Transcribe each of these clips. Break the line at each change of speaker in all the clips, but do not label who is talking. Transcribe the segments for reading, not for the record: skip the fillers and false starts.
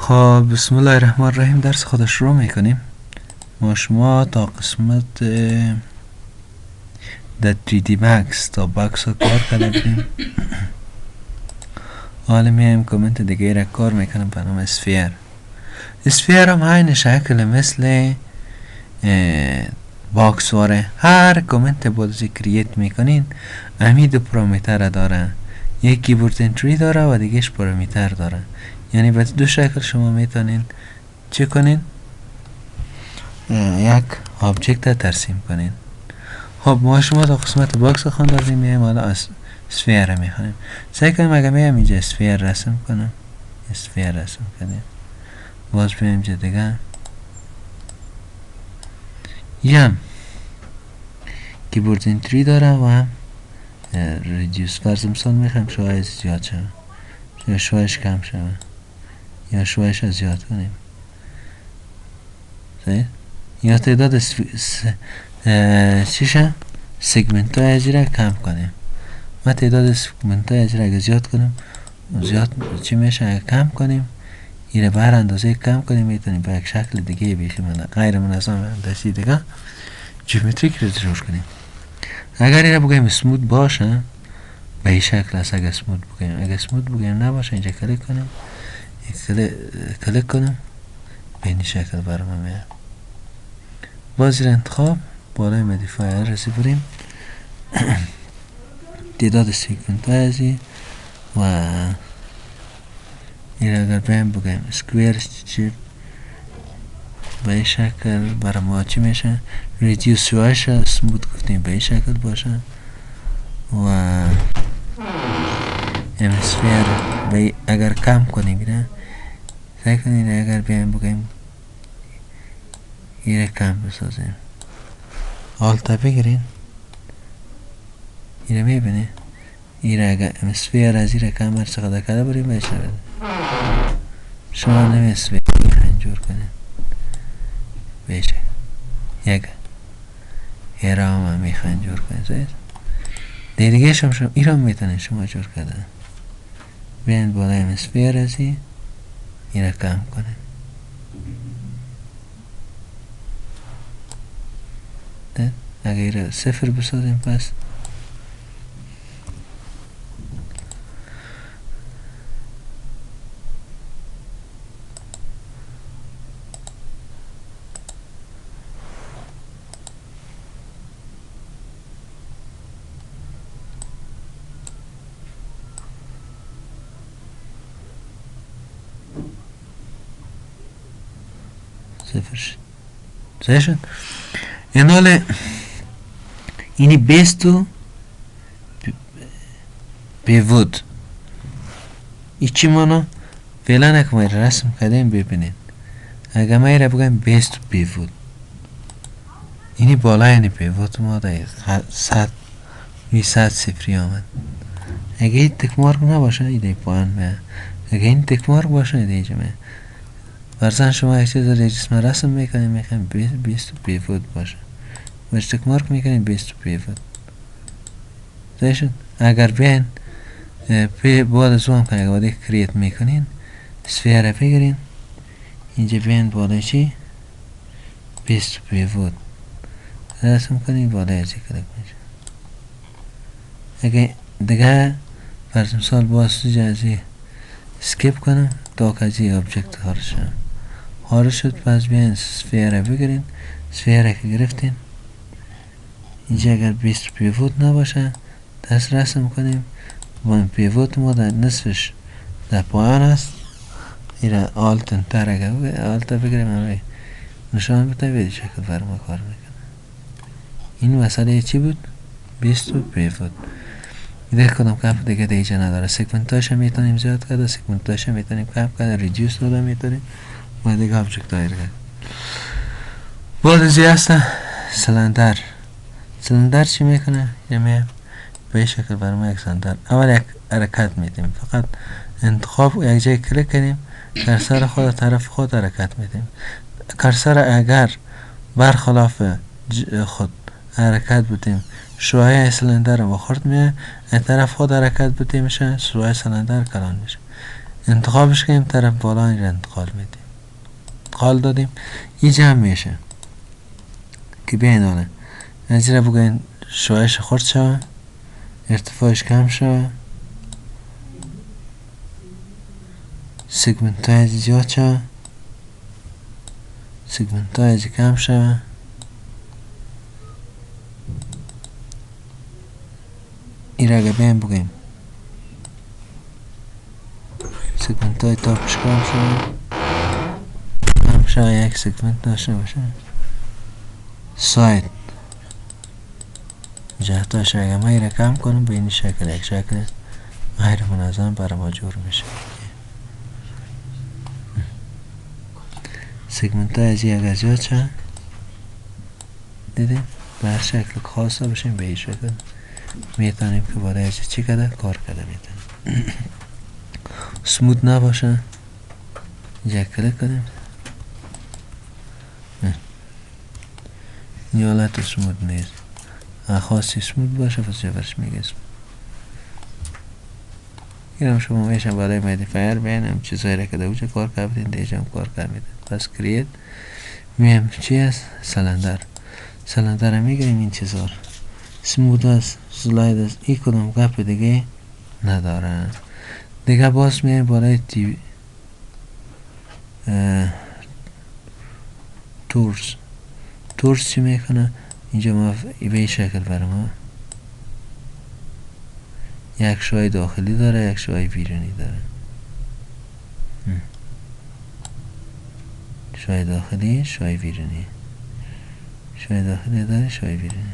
خب بسم الله الرحمن الرحیم درس خود شروع میکنیم. ما شما تا قسمت در 3D Max تا باکس رو کار کرده بودیم. حالا میایم کامنت دیگه را کار میکنم به نام اسفیر. اسفیر هم همین شکل مثل باکس واره. هر کامنت بازی کرییت میکنین امی دو پارامتر را داره، یک کیبورد انتری داره و دیگهش پارامتر داره. یعنی به دو شکل شما میتونین چه کنین؟ یک آبجکت را ترسیم کنین. خب ما شما تا قسمت باکس خواندیم، میایم حالا از اسفیر را میخوایم. سعی کنیم اگر میایم اینجا اسفیر رسم کنم، اسفیر رسم کنیم، باز بیایم اینجا دیگه یم کیبورد انتری داره و هم ریدیوس. فرض مثال میخوایم شوایش زیاد شود یا شوایش کم شود یا شوایش زیاد کنیم. یا تعداد چیشه سگمنت های ازی را کم کنیم. ما تعداد سگمنت های ازی را اگه زیاد کنیم زیاد چی میشه؟ اگه کم کنیم ایره بر اندازه کم کنیم میتونیم به یک شکل دیگه بیخی غیر منظم اندازی دیگه جیومتریک رو جور کنیم. اگر ایره بگیم اسموت باشه به این شکل است. اگر اسموت بگیم، اگر اسموت بگیم نباشه اینجا کلیک کنیم، کلیک کنیم به این شکل برام میاد. باز زیر انتخاب بالای مدیفایر رسی بریم تعداد سیگمنت های ازی و این اگر بهم بگیم سکویر چی به این شکل برای ما چی میشه؟ ریدیوس شوایش اسموت گفتیم به این شکل باشه و امسفیر اگر کم کنیم ایره سعی کنیم اگر بیایم بگیم ایره کم بسازیم، آلتا بگیرین ایره میبینی ایره اگر امسفیر از ایره کم هر چقدر کرده بریم بشه بده. شما نمیسفیر انجور کنین بشه یک ایره هم میخواین جور کنین زید دیگه شما ایره میتونین شما جور کردن. بیاین بالای امسفیر ازی ایره کم کنین. اگه ایره صفر بسازیم پس صفر شد. صحیح شد. این حاله اینی بیستو بیوود ایچی مانا فعلا اکه ما رسم کردیم ببینین. اگه ما ایره بگم بیستو بیوود اینی بالا اینی بیوود ما ده 100 صفری آمد. اگه این تکمارک نباشه ایده پایان میاد، اگه این تکمارک باشه ایده ایجا میاد. فرزن شما یک چیز در جسم رسم میکنیم میخوایم بیستو بیوود باشه باش تکمارک میکنیم بیستو بیوود. زیشون اگر بیاین بعد زوم کنیم اگر باید کریت میکنین سفیر را بگیرین اینجا بیاین بالای چی بیستو بیوود رسم کنیم بالای ازی کلک میشه. اگه دیگه فرض مثال باز ازی سکیپ کنم تا که ازی آبجکت خارج شد پس بیاین سفیر را بگیرین. سفیر را که گرفتین اینجا اگر بیست پیوت نباشه دست رسم کنیم با این پیوت ما در نصفش در پایان است. ایره آلت انتر اگر آلت بگیریم همه نشان بده به شکل فرما کار میکنه. این مسئله چی بود؟ بیست پیوت. ایده کدام کف دیگه دیجا نداره. سگمنتاش هم میتونیم زیاد کرده، سگمنتاش هم میتونیم کف کرده، ریدیوس داده میتونیم و دیگه آبجکت دایر کرد. بعد ازی هسته سلندر چی میکنه؟ یعنی به شکل برای یک سلندر اول یک حرکت میدیم، فقط انتخاب یک جای کلیک کنیم کرسر خود طرف خود حرکت میدیم. کرسر اگر برخلاف خود حرکت بدیم شوهای سلندر رو بخورد میه، این طرف خود حرکت بدیم میشه شوهای سلندر کلان میشه. انتخابش کنیم طرف بالا این را انتقال میدیم. انتقال دادیم این جمع میشه که بیاین حالا از این را بگوین شعاعش خرد شوه، ارتفاعش کم شوه، سگمنت های زیاد شوه، سگمنت های کم شوه، این را اگه بیاین بگویم سگمنت های تاپش کم شوه، کم شوه، یک سگمنت داشته باشه. ساید جهتاش اگه ما را کم کنم به این شکل یک شکل غیر منظم برای ما جور میشه. سگمنت های از یک زیاد شد دیدیم به هر شکل خاصه باشیم به این شکل میتونیم که برای از چی کده کار کده میتونیم. سمود نباشه یک کلیک کنیم این حالت سمود نیست، خاصی سمود باشه پس جبرش میگه سمود. این هم شما میشه برای مدیفایر بینم چیزایی را که در اوجه کار کردین دیجا هم کار کرد میدن. پس کریت میم چی هست؟ سلندر هم میگریم این چیزا را سمود هست، سلاید هست، این کدام گپ دیگه نداره. دیگه باز میایم برای تورس چی میکنه اینجا ما به این شکل برای ما یک شای داخلی داره یک شای بیرونی داره. شای داخلی شای بیرونی، شای داخلی داره شای بیرونی.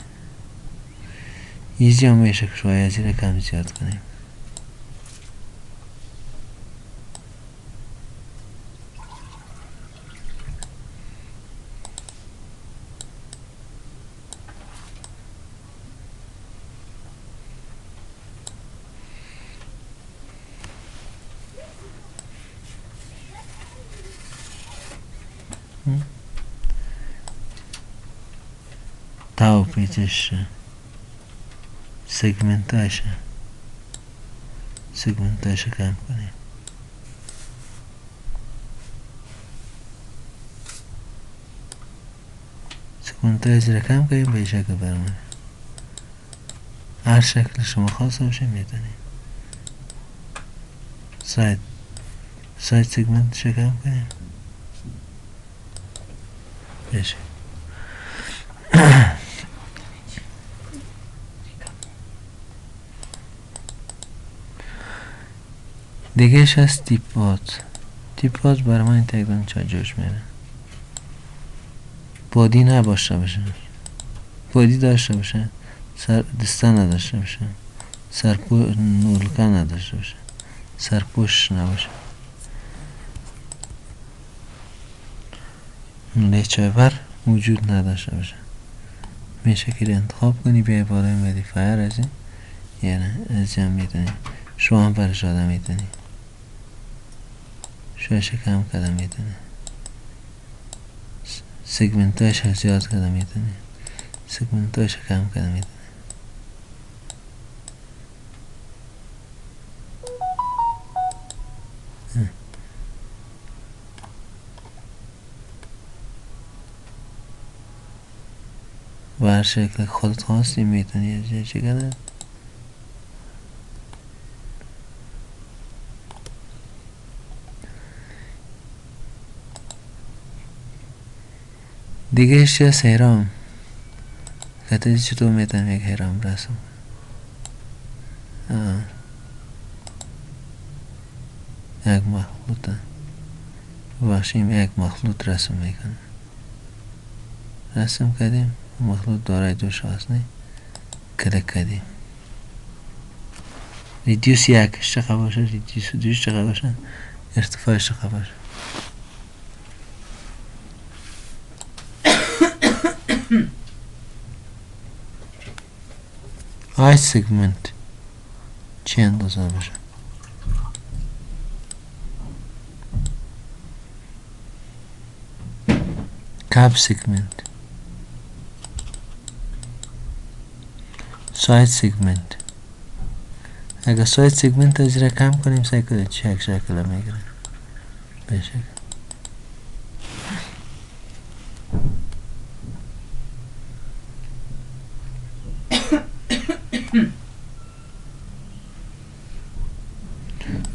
ایزی هم میشه که شای ازی را کم زیاد کنیم. تاو پیچش سگمنتاش کم کنیم. سگمنتاش را کم کنیم به این شکل برمونه. هر شکل شما خواست باشه میتونیم. ساید سگمنتش کم کنیم بشه. دیگهش هست تیپات برای من این تقدیم چه جوش میره. بادی نباشته باشه، بادی داشته باشه، دسته نداشته باشه، نولکه نداشته باشه، سرپوش نباشه، لیچه بر وجود نداشته باشه. میشه که انتخاب کنی بیای بالای مدیفایر از این یعنی از جمع میتونی شما هم برش آدم میتونی شوش کم کدم میتونی سگمنتاش زیاد کدم میتونی سگمنتاش کم کدم میتونی. و هر شکل خودت خواستی میتونی از جای چی کدم. دیگه ایش هست هرام کتایی چطور میتونم یک هرام رسم یک مخلوط باشیم یک مخلوط رسم میکنم. رسم کردیم مخلوط دارای دو شاست نه کلک کردیم ریدیوس یکش چقدر باشه ریدیوس دوش چقدر باشه ارتفاعش چقدر باشه. های سگمنت چی اندازه باشه کاب سگمنت ساید سگمنت اگه سایت سگمنت از را کم کنیم سعی کنید چک شکل میگیره بشه.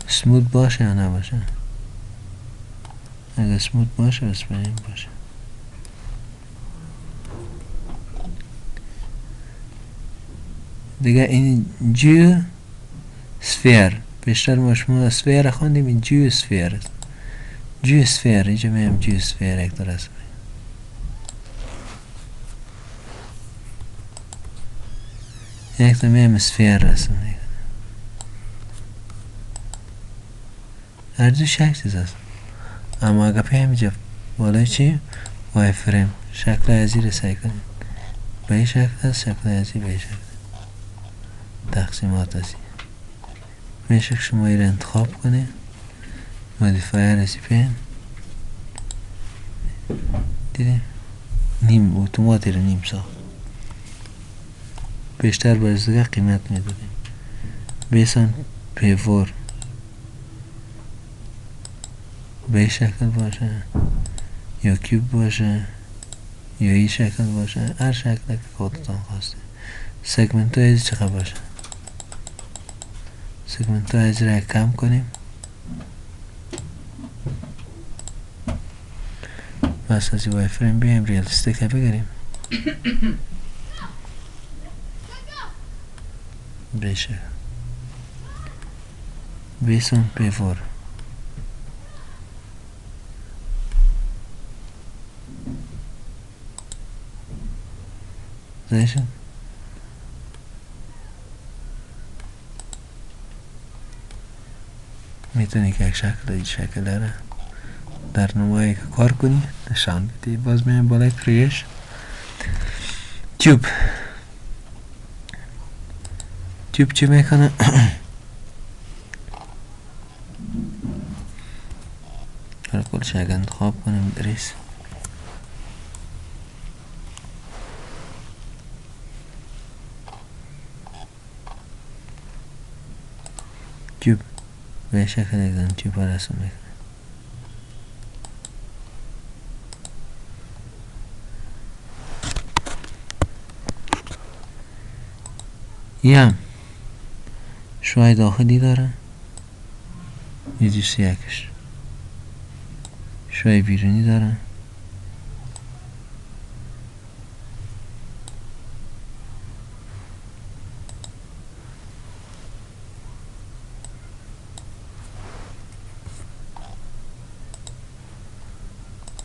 سموت باشه یا نباشه؟ اگه سموت باشه بس بریم باشه. دیگه این جو سفیر بیشتر ما شما سفیر خوندیم، این جو سفیر است. جو سفیر اینجا میم جو سفیر یک درست یک تا میم سفیر رسم هر دو شکل چیز است. اما اگه پیام اینجا بالای چی؟ وای فریم شکل ازی رو سعی کنیم به این شکل است، شکل ازی به این شکل تقسیمات ازی میشه که شما این رو انتخاب کنید. مودیفایر ازی پین دیدیم نیم اتوماتی رو نیم ساخت، بیشتر برز دیگه قیمت میدادیم. بیسان پیور به این شکل باشه یا کیوب باشه یا این شکل باشه، هر شکل که خودتان خواسته. سگمنت های ازی چقدر باشه؟ سگمنت های ازی را کم کنیم بس از وای فریم بیایم ریالستیک بگیریم بشه بیسون پیور زیشون میتونی که یک شکل این شکل داره در نمایی که کار کنی نشان بدی. باز میایم بالای کریش تیوب چی میکنه؟ هر کلش اگه انتخاب کنیم دریس تیوب به شکل اگزان تیوب ها رسم میکنه. یه هم شوهای داخلی داره یه دوست یکش شوهای بیرونی داره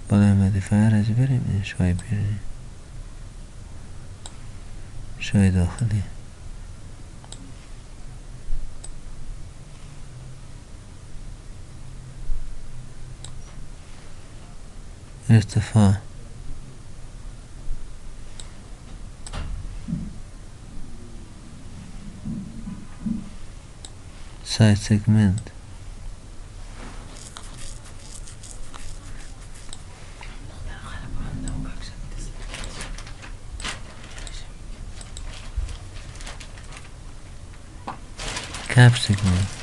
بالای مدیفایر از بریم این شوهای بیرونی شوهای داخلی ارتفاع سایت سگمنت کپ سگمنت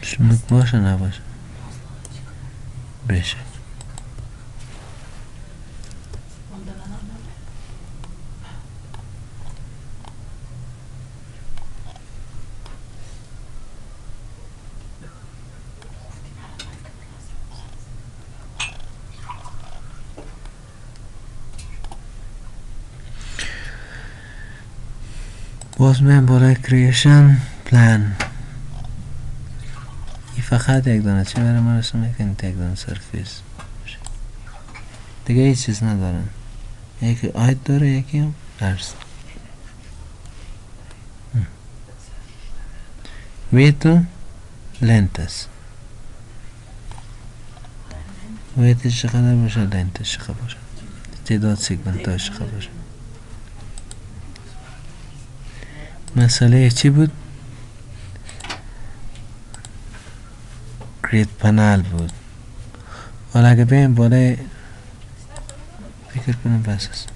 سموت باشه نباشه بشه. باز من برای کریشن پلان فقط یک دانه چه برای ما رسم میکنید یک دانه سرفیس دیگه هیچ چیز ندارن. یکی آید داره یکی هم درس ویت و لنت است. ویتش چقدر باشه، لنتش چقدر باشه، تعداد سگمنت هاش چقدر باشه. مسئله چی بود؟ گرید پنل بود. حالا اگه بیم بالای فکر کنم بس است.